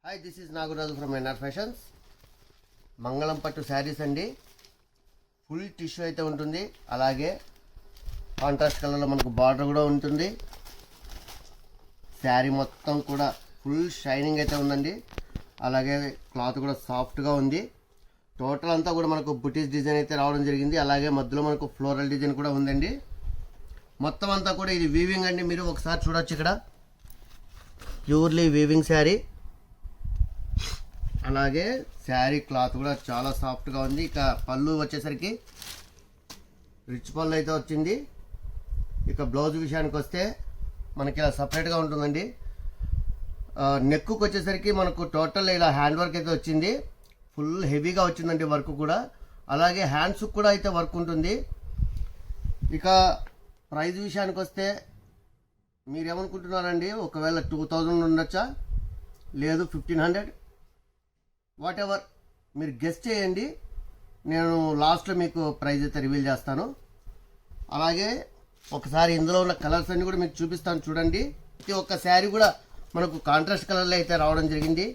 Hi, this is Nagaraju from N R fashions. మంగళం పట్టు శారీస్ అండి. ఫుల్ టిష్యూ అయితే ఉంటుంది, అలాగే కాంట్రాస్ట్ కలర్లో మనకు బార్డర్ కూడా ఉంటుంది. శారీ మొత్తం కూడా ఫుల్ షైనింగ్ అయితే ఉందండి, అలాగే క్లాత్ కూడా సాఫ్ట్గా ఉంది. టోటల్ అంతా కూడా మనకు బుటీస్ డిజైన్ అయితే రావడం జరిగింది, అలాగే మధ్యలో మనకు ఫ్లోరల్ డిజైన్ కూడా ఉందండి. మొత్తం అంతా కూడా ఇది వీవింగ్ అండి. మీరు ఒకసారి చూడొచ్చు, ఇక్కడ ప్యూర్లీ వీవింగ్ శారీ. అలాగే శారీ క్లాత్ కూడా చాలా సాఫ్ట్గా ఉంది. ఇక పళ్ళు వచ్చేసరికి రిచ్ పళ్ళు అయితే వచ్చింది. ఇక బ్లౌజ్ విషయానికి వస్తే మనకి ఇలా సపరేట్గా ఉంటుందండి. నెక్కు వచ్చేసరికి మనకు టోటల్ ఇలా హ్యాండ్ వర్క్ అయితే వచ్చింది. ఫుల్ హెవీగా వచ్చిందండి వర్క్ కూడా. అలాగే హ్యాండ్స్ కూడా అయితే వర్క్ ఉంటుంది. ఇక ప్రైస్ విషయానికి వస్తే మీరేమనుకుంటున్నారండి, ఒకవేళ 2000 ఉండొచ్చా, లేదు 1500, వాట్ ఎవర్ మీరు గెస్ట్ చేయండి. నేను లాస్ట్లో మీకు ప్రైస్ అయితే రివీల్ చేస్తాను. అలాగే ఒకసారి ఇందులో ఉన్న కలర్స్ అన్ని కూడా మీకు చూపిస్తాను, చూడండి. ప్రతి ఒక్క శారీ కూడా మనకు కాంట్రాస్ట్ కలర్లో అయితే రావడం జరిగింది.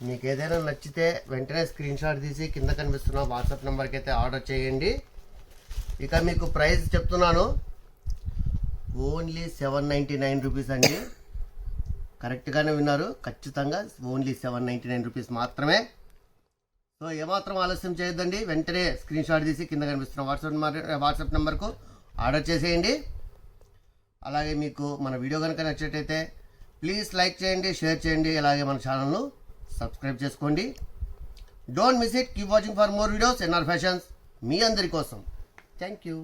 మీకు ఏదైనా నచ్చితే వెంటనే స్క్రీన్ షాట్ తీసి కింద కనిపిస్తున్న వాట్సాప్ నెంబర్కి అయితే ఆర్డర్ చేయండి. ఇక మీకు ప్రైస్ చెప్తున్నాను, ఓన్లీ 799 రూపీస్ అండి. కరెక్ట్గానే విన్నారు, ఖచ్చితంగా ఓన్లీ 799 రూపీస్ మాత్రమే. సో ఏమాత్రం ఆలస్యం చేయొద్దండి, వెంటనే స్క్రీన్ షాట్ తీసి కింద కనిపిస్తున్న వాట్సాప్ నెంబర్కు ఆర్డర్ చేసేయండి. అలాగే మీకు మన వీడియో కనుక నచ్చినట్టయితే ప్లీజ్ లైక్ చేయండి, షేర్ చేయండి, అలాగే మన ఛానల్ను సబ్స్క్రైబ్ చేసుకోండి. Don't miss it. Keep watching for more videos. NR fashions మీ అందరి కోసం. Thank you.